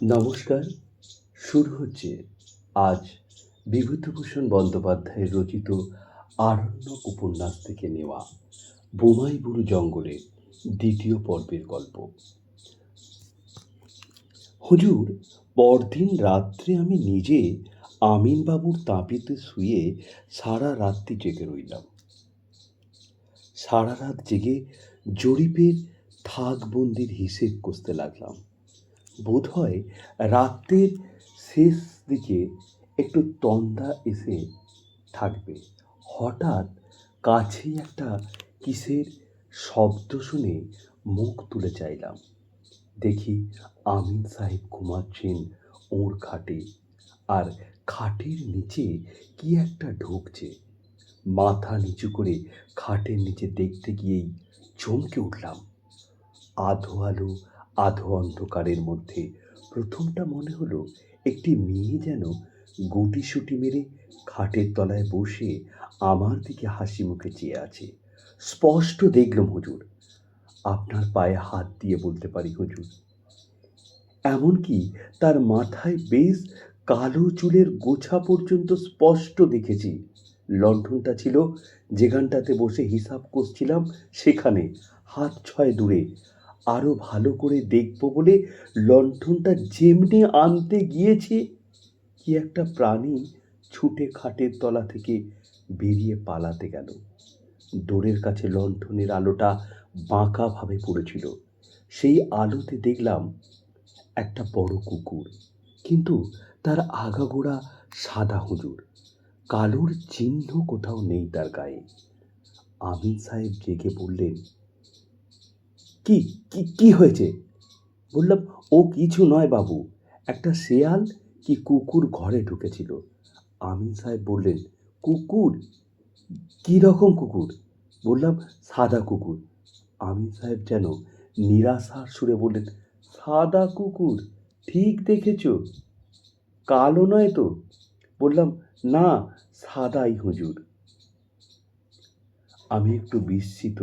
নমস্কার। শুরু হচ্ছে আজ বিভূতিভূষণ বন্দ্যোপাধ্যায়ের রচিত আরণ্যক উপন্যাস থেকে নেওয়া বোমাই বুড়ো জঙ্গলের দ্বিতীয় পর্বের গল্প। হুজুর, পরদিন রাত্রে আমি নিজে আমিনবাবুর তাঁপিতে শুয়ে সারা রাত্রি জেগে রইলাম। সারা রাত জেগে জরিপের থাকবন্দির হিসেব কষতে লাগলাম। বোধ হয় রাত্রের শেষ দিকে একটু তন্দা এসে থাকবে। হঠাৎ কাছেই একটা কিসের শব্দ শুনে মুখ তুলে চাইলাম। দেখি আমিন সাহেব ঘুমাচ্ছেন ওর খাটে, আর খাটের নিচে কি একটা ঢুকছে। মাথা নিচু করে খাটের নিচে দেখতে গিয়েই চমকে উঠলাম। আধো আলো আধো অন্ধকারের মধ্যে প্রথমটা মনে হলো একটি মেয়ে যেন গুটিসুটি মেরে খাটের তলায় বসে আমার দিকে হাসি মুখে চেয়ে আছে। স্পষ্ট দেখলাম হুজুর, আপনার পায়ে হাত দিয়ে বলতে পারি হুজুর। এমনকি তার মাথায় বেশ কালো চুলের গোছা পর্যন্ত স্পষ্ট দেখেছি। লণ্ঠনটা ছিল যেখানটাতে বসে হিসাব কষছিলাম সেখানে, হাত ছয় দূরে। আরো ভালো করে দেখব বলে লণ্ঠনটা যেমনি আনতে গিয়েছি, কি একটা প্রাণী ছুটে খাটের তলা থেকে বেরিয়ে পালাতে গেল। ডোরের কাছে লণ্ঠনের আলোটা বাঁকাভাবে পড়েছিল। সেই আলোতে দেখলাম একটা বড় কুকুর, কিন্তু তার আগাগোড়া সাদা হুজুর। কালোর চিহ্ন কোথাও নেই তার গায়ে। আমিন সাহেব জেগে বললেন, কি কি কি হয়েছে? বললাম, ও কিছু নয় বাবু, একটা শেয়াল কি কুকুর ঘরে ঢুকেছিল। আমিন সাহেব বললেন, কুকুর? কি রকম কুকুর? বললাম, সাদা কুকুর। আমিন সাহেব যেন নিরাশার সুরে বললেন, সাদা কুকুর? ঠিক দেখেছ? কালো নয় তো? বললাম, না, সাদাই হুজুর। আমি একটু বিস্মিত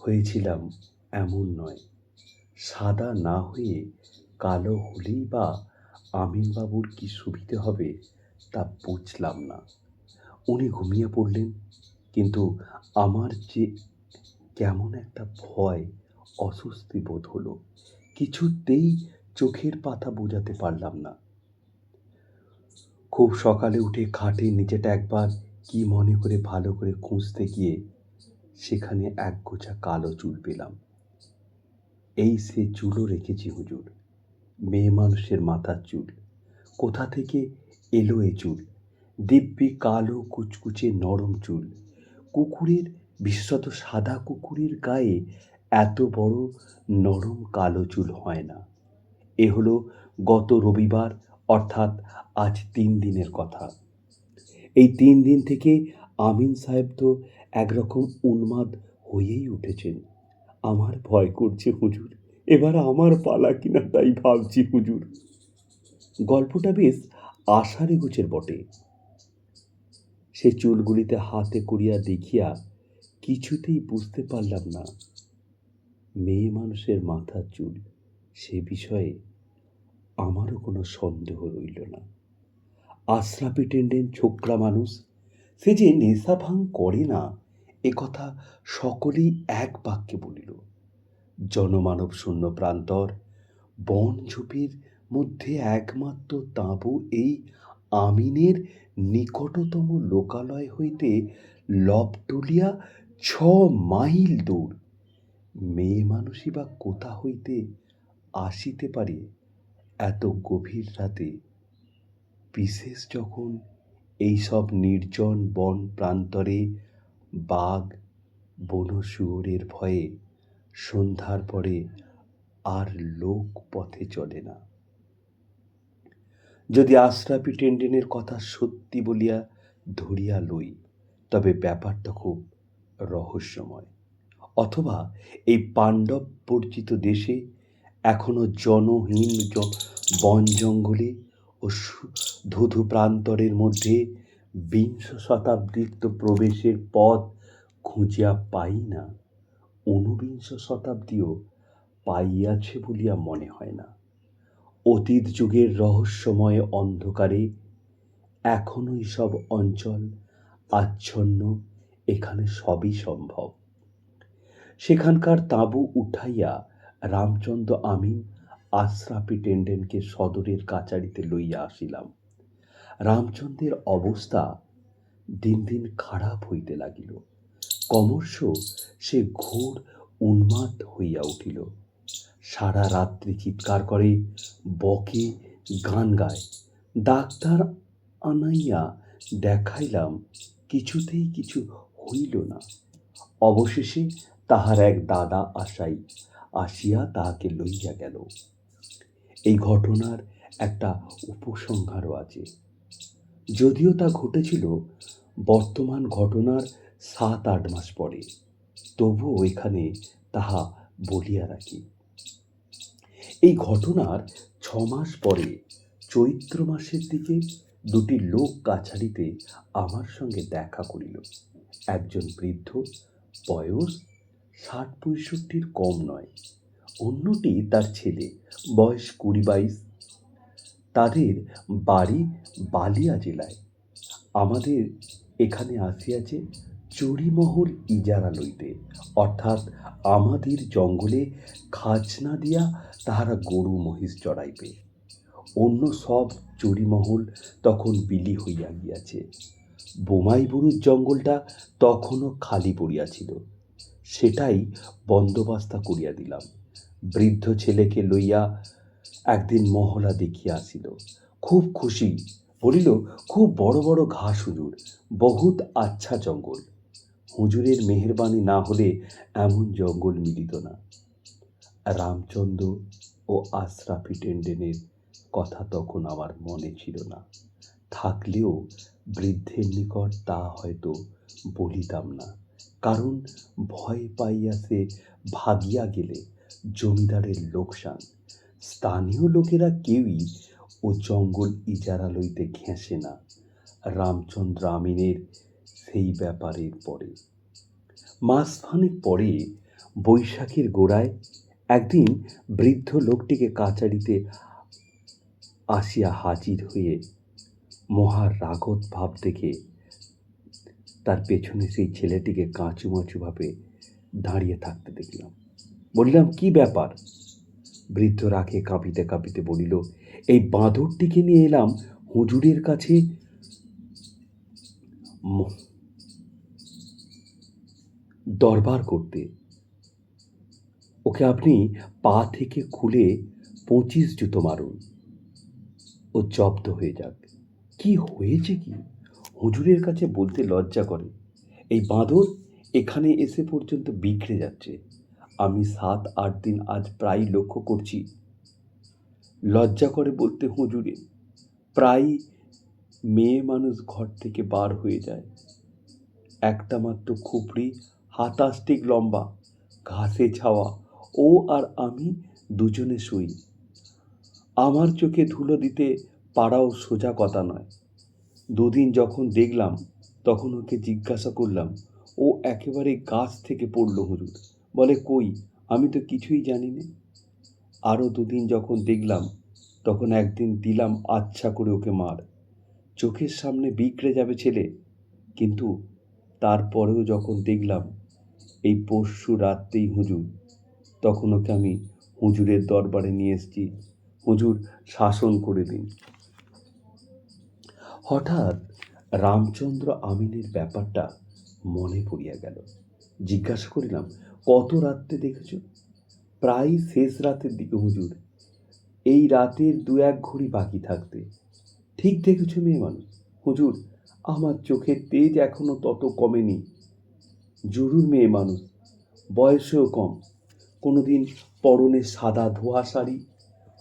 হয়েছিলাম এমন নয়, সাদা না হয়ে কালো হলেই বা আমিনবাবুর কি সুবিধে হবে তা বুঝলাম না। উনি ঘুমিয়ে পড়লেন, কিন্তু আমার যে কেমন একটা ভয়, অস্বস্তি বোধ হলো। কিছুতেই চোখের পাতা বোঝাতে পারলাম না। খুব সকালে উঠে খাটের নিচেটা একবার কি মনে করে ভালো করে খুঁজতে গিয়ে সেখানে একগোছা কালো চুল পেলাম। এই সে চুলও রেখেছি হুজুর, মেয়ে মানুষের মাথার চুল। কোথা থেকে এলো এ চুল? দিব্যি কালো কুচকুচে নরম চুল। কুকুরের, বিশেষত সাদা কুকুরের গায়ে এত বড় নরম কালো চুল হয় না। এ হলো গত রবিবার, অর্থাৎ আজ 3 দিনের কথা। এই 3 দিন থেকে আমিন সাহেব তো একরকম উন্মাদ হয়েই উঠেছেন। আমার ভয় করছে হুজুর, এবার আমার পালা কিনা তাই ভাবছি হুজুর। গল্পটা বেশ আষাঢ়ে গোছের বটে। সে চুলগুলিতে হাতে করিয়া দেখিয়া কিছুতেই বুঝতে পারলাম না মেয়ে মানুষের মাথার চুল। সে বিষয়ে আমারও কোনো সন্দেহ রইল না। আশরাফি টেন্ডেন ছোকরা মানুষ, সে যে নেশা ভাঙ করে না এ কথা সকলেই এক বাক্যে বলিল। জনমানব শূন্য প্রান্তর, বন ঝোপের মধ্যে একমাত্র তাঁবু এই আমিনের নিকটতম লোকালয় হইতে লবটলিয়া 6 মাইল দূর। মেয়ে মানুষই বা কোথা হইতে আসিতে পারে এত গভীর রাতে, বিশেষ যখন এইসব নির্জন বন প্রান্তরে বাঘ, বনশুয়োরের ভয়ে সন্ধ্যার পরে আর লোক পথে চলে না। যদি আশরাফি টেন্ডেনের কথা সত্যি বলিয়া ধরিয়া লই, তবে ব্যাপারটা খুব রহস্যময়। অথবা এই পাণ্ডব বর্জিত দেশে এখনো জনহীন বন জঙ্গলে ও ধুধু প্রান্তরের মধ্যে 20 শতাব্দীর তো প্রবেশের পথ খুঁজিয়া পাই না, 29 শতাব্দীও পাইয়াছে বলিয়া মনে হয় না। অতীত যুগের রহস্যময় অন্ধকারে এখনো এসব অঞ্চল আচ্ছন্ন, এখানে সবই সম্ভব। সেখানকার তাঁবু উঠাইয়া রামচন্দ্র আমিন আশরাফি টেন্ডেনকে সদরের কাছারিতে লইয়া আসিলাম। রামচন্দ্রের অবস্থা দিন দিন খারাপ হইতে লাগিল। ক্রমশ সে ঘোর উন্মাদ হইয়া উঠিল। সারা রাত্রি চিৎকার করে, বকে, গান গায়। ডাক্তার আনাইয়া দেখাইলাম, কিছুতেই কিছু হইল না। অবশেষে তাহার এক দাদা আসিয়া তাহাকে লইয়া গেল। এই ঘটনার একটা উপসংহারও আছে, যদিও তা ঘটেছিল বর্তমান ঘটনার 7-8 মাস পরে, তবুও এখানে তাহা বলিয়া রাখি। এই ঘটনার 6 মাস পরে চৈত্র মাসের দিকে দুটি লোক কাছারিতে আমার সঙ্গে দেখা করিল। একজন বৃদ্ধ, বয়স 60-65 কম নয়, অন্যটি তার ছেলে, বয়স 20-22। তাদের বাড়ি বালিয়া জেলায়। আমাদের এখানে আসিয়াছে চুরিমহল ইজারা লইতে, অর্থাৎ আমাদের জঙ্গলে খাজনা দিয়া তাহারা গরু মহিষ চড়াইবে। অন্য সব চুরিমহল তখন বিলি হইয়া গিয়াছে। বোমাইবুরুর জঙ্গলটা তখনও খালি পড়িয়াছিল, সেটাই বন্দোবস্ত করিয়া দিলাম। বৃদ্ধ ছেলেকে লইয়া একদিন মহলা দেখিয়া আসিল, খুব খুশি, বলিল, খুব বড় বড় ঘাস হুজুর, বহুত আচ্ছা জঙ্গল। হুজুরের মেহেরবানি না হলে এমন জঙ্গল মিলিত না। রামচন্দ্র ও আশরাফি টেন্ডেনের কথা তখন আমার মনে ছিল না, থাকলেও বৃদ্ধের নিকট তা হয়তো বলিতাম না, কারণ ভয় পাইয়া সে ভাগিয়া গেলে জমিদারের লোকসান। স্থানীয় লোকেরা কেউই ও জঙ্গল ইজারা লইতে ঘেঁষে না রামচন্দ্র আমিনের সেই ব্যাপারের পরে। মাসখানেক পরে বৈশাখের গোড়ায় একদিন বৃদ্ধ লোকটিকে কাছারিতে আসিয়া হাজির হয়ে মহা রাগত ভাব দেখে তার পেছনে সেই ছেলেটিকে কাঁচুমাচুভাবে দাঁড়িয়ে থাকতে দেখলাম। বললাম, কি ব্যাপার? বৃদ্ধ রাগে কাঁপিতে কাঁপিতে বলিল, এই বাঁদরটিকে নিয়ে এলাম হুজুরের কাছে দরবার করতে। ওকে আপনি পা থেকে খুলে 25 জুতো মারুন, ও জব্দ হয়ে যাক। কি হয়েছে কি হুজুরের কাছে বলতে লজ্জা করে। এই বাঁদর এখানে এসে পর্যন্ত বিগড়ে যাচ্ছে। আমি 7-8 দিন আজ প্রায় লক্ষ্য করছি। লজ্জা করে বলতে হুজুরে, প্রায় মেয়ে মানুষ ঘর থেকে বার হয়ে যায়। একটা মাত্র খুপড়ি, হাতাস্টিক লম্বা, ঘাসে ছাওয়া, ও আর আমি দুজনে শুই। আমার চোখে ধুলো দিতে পারাও সোজা কথা নয়। দুদিন যখন দেখলাম তখন ওকে জিজ্ঞাসা করলাম, ও একেবারে গাছ থেকে পড়ল হুজুর। বলে, কই, আমি তো কিছুই জানি না। আরও দুদিন যখন দেখলাম তখন একদিন দিলাম আচ্ছা করে ওকে মার, চোখের সামনে বিগড়ে যাবে ছেলে। কিন্তু তারপরেও যখন দেখলাম এই পরশু রাত্রেই হুজুর, তখন ওকে আমি হুজুরের দরবারে নিয়ে এসেছি। হুজুর শাসন করে দিন। হঠাৎ রামচন্দ্র আমিনের ব্যাপারটা মনে পড়িয়া গেল। জিজ্ঞাসা করিলাম, কত রাত্রে দেখেছ? প্রায় শেষ রাতের দিকে হুজুর, এই রাতের 2-1 ঘড়ি বাকি থাকতে। ঠিক দেখেছ মেয়ে মানুষ হুজুর, আমার চোখের তেজ এখনো তত কমেনি। জরুর মেয়ে মানুষ, বয়সেও কম। কোনোদিন পরনে সাদা ধোয়া শাড়ি,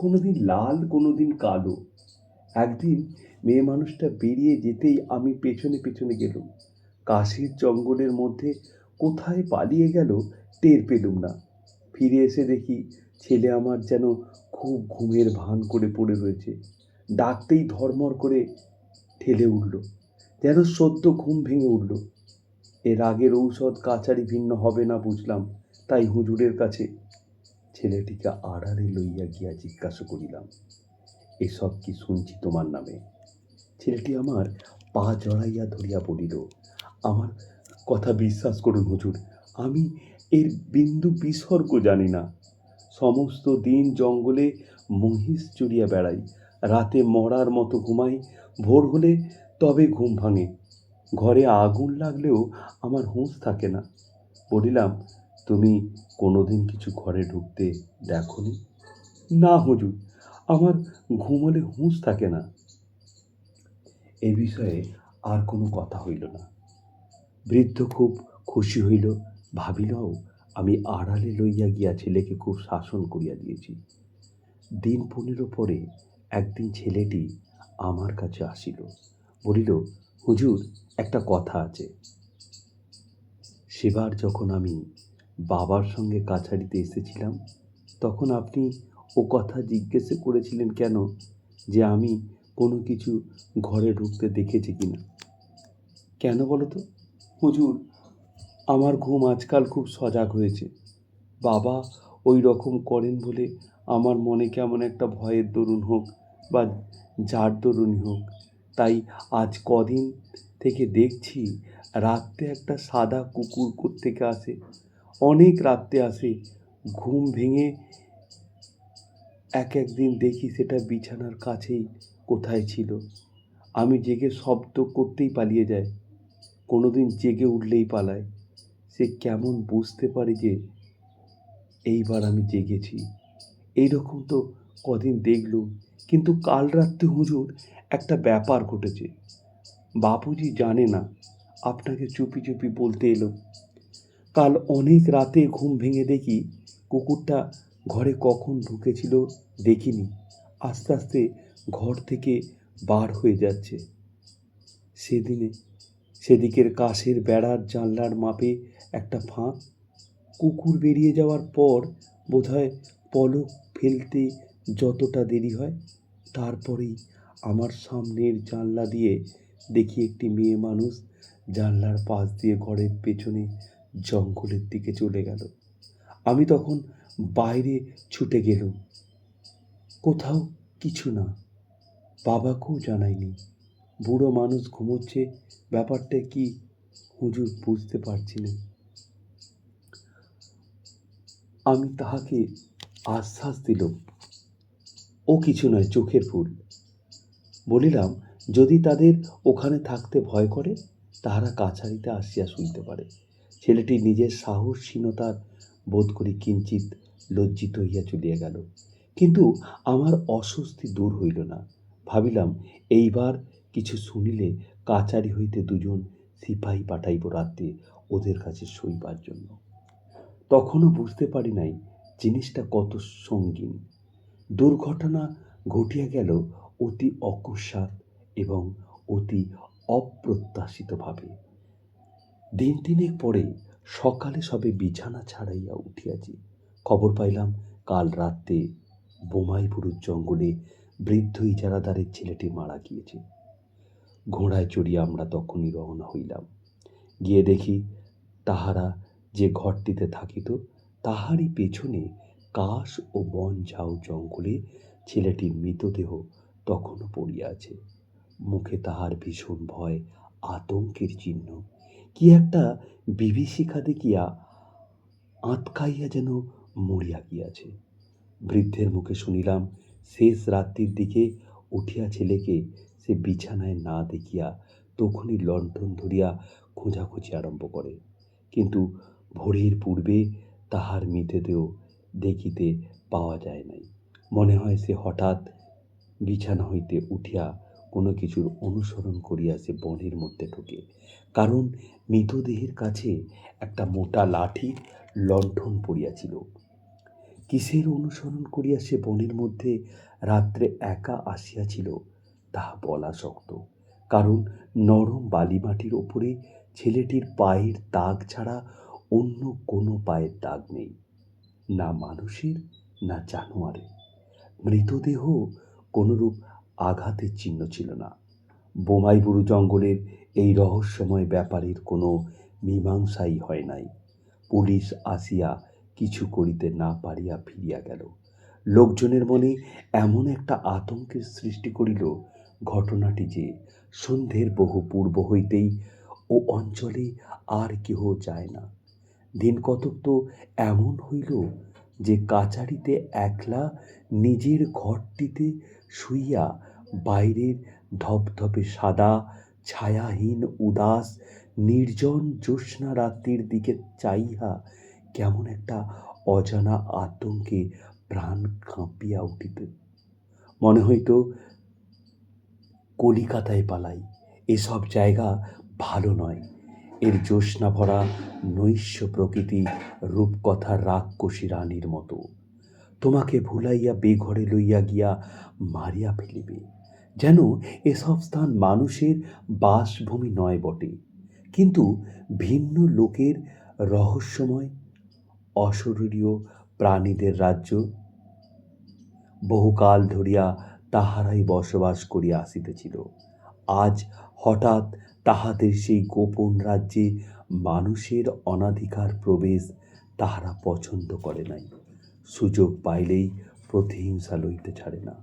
কোনোদিন লাল, কোনোদিন কালো। একদিন মেয়ে মানুষটা বেরিয়ে যেতেই আমি পেছনে পেছনে গেলুম। কাশির জঙ্গলের মধ্যে কোথায় পালিয়ে গেল টের পেলুম না। ফিরে এসে দেখি ছেলে আমার যেন খুব ঘুমের ভান করে পড়ে রয়েছে। ডাকতেই ধর্মর করে ঠেলে উঠল, যেন সদ্য ঘুম ভেঙে উঠল। এর আগের ঔষধ কাছারি ভিন্ন হবে না বুঝলাম, তাই হুজুরের কাছে ছেলেটিকে আড়ালে লইয়া গিয়া জিজ্ঞাসা করিলাম, এসব কি শুনছি তোমার নামে? ছেলেটি আমার পা জড়াইয়া ধরিয়া বলিল, আমার কথা বিশ্বাস করুন হুজুর, আমি এর বিন্দু বিসর্গ জানি না। সমস্ত দিন জঙ্গলে মহিষ চড়িয়া বেড়াই, রাতে মরার মতো ঘুমাই, ভোর হলে তবে ঘুম ভাঙে। ঘরে আগুন লাগলেও আমার হুঁশ থাকে না। বলিলাম, তুমি কোনোদিন কিছু ঘরে ঢুকতে দেখনি? না হুজুর, আমার ঘুমোলে হুঁশ থাকে না। এ বিষয়ে আর কোনো কথা হইল না। বৃদ্ধ খুব খুশি হইল, ভাবিল আমি আড়ালে লইয়া গিয়া ছেলেকে খুব শাসন করিয়া দিয়েছি। দিন 15 পরে একদিন ছেলেটি আমার কাছে আসিল, বলিল, হুজুর একটা কথা আছে। সেবার যখন আমি বাবার সঙ্গে কাছারিতে এসেছিলাম, তখন আপনি ও কথা জিজ্ঞেস করেছিলেন কেন, যে আমি কোনো কিছু ঘরে ঢুকতে দেখেছি কিনা? কেন বলো তো? হুজুর, আমার ঘুম আজকাল খুব সজাগ হয়েছে। বাবা ওই রকম করেন বলে আমার মনে কেমন একটা ভয়ের দরুন হোক বা যার দরুনই হোক, তাই আজ কদিন থেকে দেখছি রাত্রে একটা সাদা কুকুর কোত্থেকে আসে, অনেক রাত্রে আসে। ঘুম ভেঙে একদিন দেখি সেটা বিছানার কাছেই কোথায় ছিল। আমি জেগে শব্দ করতেই পালিয়ে যায়, কোনোদিন জেগে উঠলেই পালায়। সে কেমন বুঝতে পারে যে এইবার আমি জেগেছি। এইরকম তো কদিন দেখলুম, কিন্তু কাল রাত্রে হুজুর একটা ব্যাপার ঘটেছে। বাপুজি জানে না, আপনাকে চুপি চুপি বলতে এলো। কাল অনেক রাতে ঘুম ভেঙে দেখি কুকুরটা ঘরে কখন ঢুকেছিল দেখিনি, আস্তে আস্তে ঘর থেকে বার হয়ে যাচ্ছে। সেদিকের কাঠের বেড়ার জানলার মাপে একটা ফাঁক। কুকুর বেরিয়ে যাওয়ার পর বোধহয় পলক ফেলতে যতটা দেরি হয়, তারপরেই আমার সামনের জানলা দিয়ে দেখি একটি মেয়ে মানুষ জানলার পাশ দিয়ে ঘরের পেছনে জঙ্গলের দিকে চলে গেল। আমি তখন বাইরে ছুটে গেলুম, কোথাও কিছু না। বাবাকেও জানাইনি। বুড়ো মানুষ ঘুমোচ্ছে, ব্যাপারটা কি হুজুর বুঝতে পারছি না। আমি তাহাকে আশ্বাস দিলুম, ও কিছু নয়, চোখের ভুল। বলিলাম, যদি তাদের ওখানে থাকতে ভয় করে, তাহারা কাছারিতে আসিয়া শুইতে পারে। ছেলেটি নিজের সাহসহীনতার বোধ করি কিঞ্চিৎ লজ্জিত হইয়া চলিয়া গেল। কিন্তু আমার অস্বস্তি দূর হইল না। ভাবিলাম, এইবার কিছু শুনিলে কাছারি হইতে 2 জন সিপাহী পাঠাইব রাত্রে ওদের কাছে শোইবার জন্য। তখনও বুঝতে পারি নাই জিনিসটা কত সঙ্গীন। দুর্ঘটনা ঘটিয়া গেল অতি অকস্মাৎ এবং অতি অপ্রত্যাশিতভাবে। দিন 3 পরে সকালে সবে বিছানা ছাড়াইয়া উঠিয়াছি, খবর পাইলাম কাল রাত্রে বোমাইপুরের জঙ্গলে বৃদ্ধ ইজারাদারের ছেলেটি মারা গিয়েছে। ঘোড়ায় চড়িয়া আমরা তখনই রওনা হইলাম। গিয়ে দেখি তাহারা যে ঘরটিতে থাকিত, তাহারই পেছনে কাশ ও বন ঝাউ জঙ্গলে ছেলেটির মৃতদেহ তখনও পড়িয়া আছে। মুখে তাহার ভীষণ ভয়, আতঙ্কের চিহ্ন। কি একটা বিভীষিকা দেখিয়া আঁতকাইয়া যেন মরিয়া গিয়াছে। বৃদ্ধের মুখে শুনিলাম, শেষ রাত্রির দিকে উঠিয়া ছেলেকে সে বিছানায় না দেখিয়া তখনই লণ্ঠন ধরিয়া খোঁজাখুঁজি আরম্ভ করে, কিন্তু ভোরের পূর্বে তাহার মৃতদেহ দেখিতে পাওয়া যায় নাই। মনে হয় সে হঠাৎ বিছানা হইতে উঠিয়া কোনো কিছুর অনুসরণ করিয়া সে বনের মধ্যে ঢোকে, কারণ মৃতদেহের কাছে একটা মোটা লাঠি লণ্ঠন পড়িয়াছিল। কিসের অনুসরণ করিয়া সে বনের মধ্যে রাত্রে একা আসিয়াছিল তাহা বলা শক্ত, কারণ নরম বালিমাটির ওপরে ছেলেটির পায়ের দাগ ছাড়া অন্য কোনো পায়ের দাগ নেই, না মানুষের না জানোয়ারের। মৃতদেহ কোনরূপ আঘাতের চিহ্ন ছিল না। বোমাইবুরু জঙ্গলের এই রহস্যময় ব্যাপারের কোনো মীমাংসাই হয় নাই। পুলিশ আসিয়া কিছু করিতে না পারিয়া ফিরিয়া গেল। লোকজনের মনে এমন একটা আতঙ্কের সৃষ্টি করিল, ঘটনাটি যে সন্ধ্যের বহু পূর্ব হইতেই ও অঞ্চলে আর কেহ যায় না। দিন কতক তো এমন হইল যে কাচারিতে একলা নিজের ঘরটিতে শুইয়া বাইরের ধপধপে সাদা ছায়াহীন উদাস নির্জন জ্যোৎস্না রাত্রির দিকে চাহিয়া কেমন একটা অজানা আতঙ্কে প্রাণ কাঁপিয়া উঠিত। মনে হইত কলিকাতায় পালাই, এসব জায়গা ভালো নয়। এর জ্যোৎস্না ভরা নৈশ প্রকৃতি রূপকথার রাক্ষসী রানীর মতো তোমাকে ভুলাইয়া বেঘরে লইয়া গিয়া মারিয়া ফেলিবে। যেন এসব স্থান মানুষের বাসভূমি নয় বটে, কিন্তু ভিন্ন লোকের রহস্যময় অশরীরীয় প্রাণীদের রাজ্য। বহুকাল ধরিয়া তাহারাই বসবাস করিয়া আসিতেছিল। আজ হঠাৎ তাহাদের সেই গোপন রাজ্যে মানুষের অনাধিকার প্রবেশ তাহারা পছন্দ করে নাই। সুযোগ পাইলেই প্রতিহিংসা লইতে ছাড়ে না।